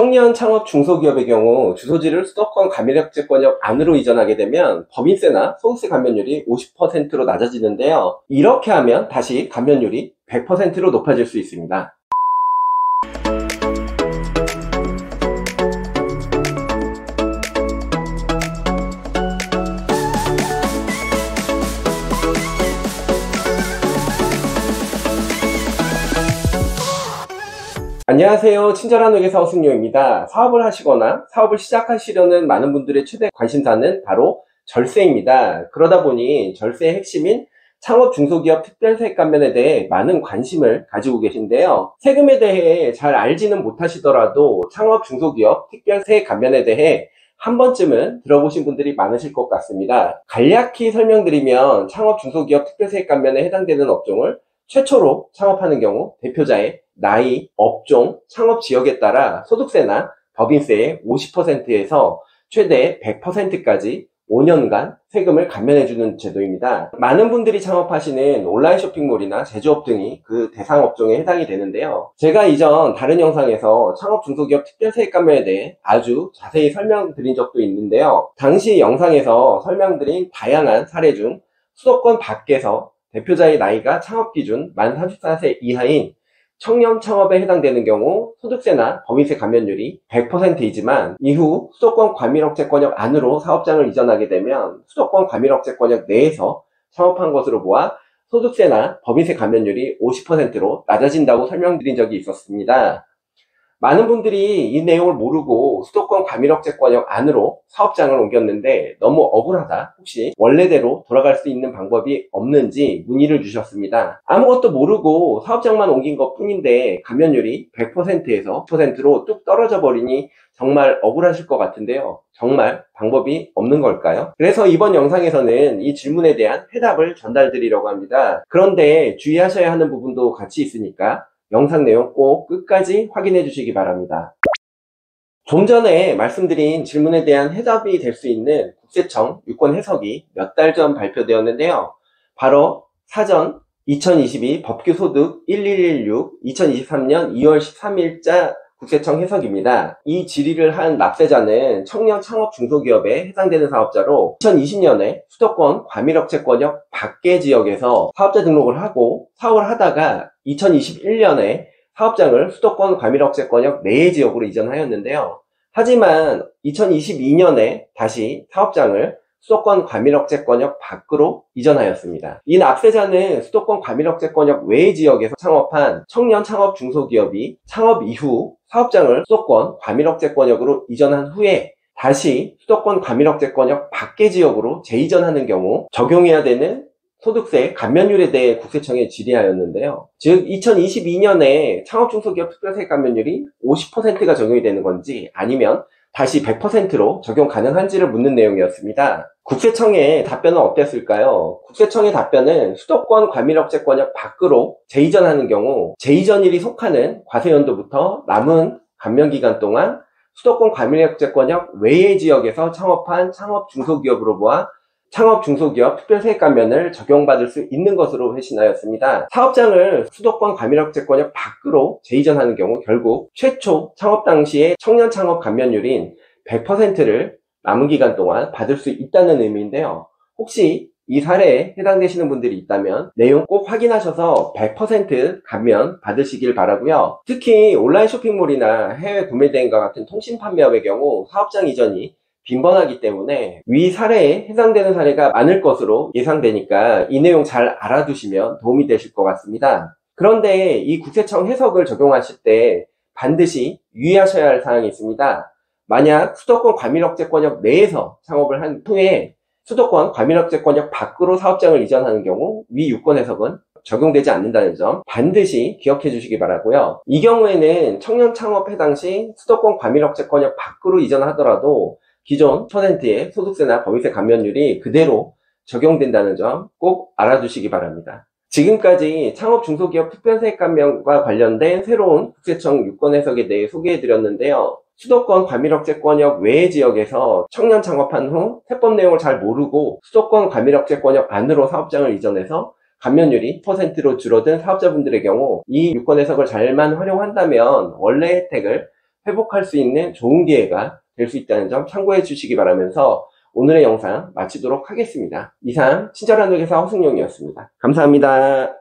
청년 창업 중소기업의 경우 주소지를 수도권 과밀역세권역 안으로 이전하게 되면 법인세나 소득세 감면율이 50%로 낮아지는데요. 이렇게 하면 다시 감면율이 100%로 높아질 수 있습니다. 안녕하세요. 친절한 회계사 허승용입니다. 사업을 하시거나 사업을 시작하시려는 많은 분들의 최대 관심사는 바로 절세입니다. 그러다 보니 절세의 핵심인 창업 중소기업 특별세액 감면에 대해 많은 관심을 가지고 계신데요. 세금에 대해 잘 알지는 못하시더라도 창업 중소기업 특별세액 감면에 대해 한 번쯤은 들어보신 분들이 많으실 것 같습니다. 간략히 설명드리면 창업 중소기업 특별세액 감면에 해당되는 업종을 최초로 창업하는 경우 대표자의 나이, 업종, 창업 지역에 따라 소득세나 법인세의 50%에서 최대 100%까지 5년간 세금을 감면해주는 제도입니다. 많은 분들이 창업하시는 온라인 쇼핑몰이나 제조업 등이 그 대상 업종에 해당이 되는데요. 제가 이전 다른 영상에서 창업 중소기업 특별세액 감면에 대해 아주 자세히 설명드린 적도 있는데요. 당시 영상에서 설명드린 다양한 사례 중 수도권 밖에서 대표자의 나이가 창업 기준 만 34세 이하인 청년 창업에 해당되는 경우 소득세나 법인세 감면율이 100%이지만 이후 수도권 과밀억제권역 안으로 사업장을 이전하게 되면 수도권 과밀억제권역 내에서 창업한 것으로 보아 소득세나 법인세 감면율이 50%로 낮아진다고 설명드린 적이 있었습니다. 많은 분들이 이 내용을 모르고 수도권 과밀억제권역 안으로 사업장을 옮겼는데 너무 억울하다, 혹시 원래대로 돌아갈 수 있는 방법이 없는지 문의를 주셨습니다. 아무것도 모르고 사업장만 옮긴 것 뿐인데 감면율이 100%에서 10%로 뚝 떨어져 버리니 정말 억울하실 것 같은데요. 정말 방법이 없는 걸까요? 그래서 이번 영상에서는 이 질문에 대한 해답을 전달드리려고 합니다. 그런데 주의하셔야 하는 부분도 같이 있으니까 영상 내용 꼭 끝까지 확인해 주시기 바랍니다. 좀 전에 말씀드린 질문에 대한 해답이 될 수 있는 국세청 유권 해석이 몇 달 전 발표되었는데요. 바로 사전 2022 법규소득 1116 2023년 2월 13일자 국세청 해석입니다. 이 질의를 한 납세자는 청년 창업 중소기업에 해당되는 사업자로 2020년에 수도권 과밀억제권역 밖의 지역에서 사업자 등록을 하고 사업을 하다가 2021년에 사업장을 수도권 과밀억제권역 내의 지역으로 이전하였는데요. 하지만 2022년에 다시 사업장을 수도권 과밀억제권역 밖으로 이전하였습니다. 이 납세자는 수도권 과밀억제권역 외의 지역에서 창업한 청년 창업 중소기업이 창업 이후 사업장을 수도권 과밀억제권역으로 이전한 후에 다시 수도권 과밀억제권역 밖의 지역으로 재이전하는 경우 적용해야 되는 소득세 감면율에 대해 국세청에 질의하였는데요. 즉 2022년에 창업중소기업 특별세액 감면율이 50%가 적용이 되는 건지 아니면 다시 100%로 적용 가능한지를 묻는 내용이었습니다. 국세청의 답변은 어땠을까요? 국세청의 답변은 수도권 과밀억제권역 밖으로 재이전하는 경우 재이전일이 속하는 과세연도부터 남은 감면기간 동안 수도권 과밀억제권역 외의 지역에서 창업한 창업중소기업으로 보아 창업중소기업 특별세액 감면을 적용받을 수 있는 것으로 회신하였습니다. 사업장을 수도권 과밀억제권역 밖으로 재이전하는 경우 결국 최초 창업 당시의 청년 창업 감면율인 100%를 남은 기간 동안 받을 수 있다는 의미인데요. 혹시 이 사례에 해당되시는 분들이 있다면 내용 꼭 확인하셔서 100% 감면 받으시길 바라고요. 특히 온라인 쇼핑몰이나 해외 구매대행과 같은 통신 판매업의 경우 사업장 이전이 빈번하기 때문에 위 사례에 해당되는 사례가 많을 것으로 예상되니까 이 내용 잘 알아두시면 도움이 되실 것 같습니다. 그런데 이 국세청 해석을 적용하실 때 반드시 유의하셔야 할 사항이 있습니다. 만약 수도권 과밀억제권역 내에서 창업을 한 후에 수도권 과밀억제권역 밖으로 사업장을 이전하는 경우 위 유권 해석은 적용되지 않는다는 점 반드시 기억해 주시기 바라고요. 이 경우에는 청년 창업 해당 시 수도권 과밀억제권역 밖으로 이전하더라도 기존 %의 소득세나 법인세 감면율이 그대로 적용된다는 점 꼭 알아두시기 바랍니다. 지금까지 창업 중소기업 특별세액 감면과 관련된 새로운 국세청 유권 해석에 대해 소개해드렸는데요. 수도권 과밀억제권역 외의 지역에서 청년 창업한 후 세법 내용을 잘 모르고 수도권 과밀억제권역 안으로 사업장을 이전해서 감면율이 10%로 줄어든 사업자분들의 경우 이 유권 해석을 잘만 활용한다면 원래 혜택을 회복할 수 있는 좋은 기회가 될 수 있다는 점 참고해 주시기 바라면서 오늘의 영상 마치도록 하겠습니다. 이상 친절한 회계사 허승용이었습니다. 감사합니다.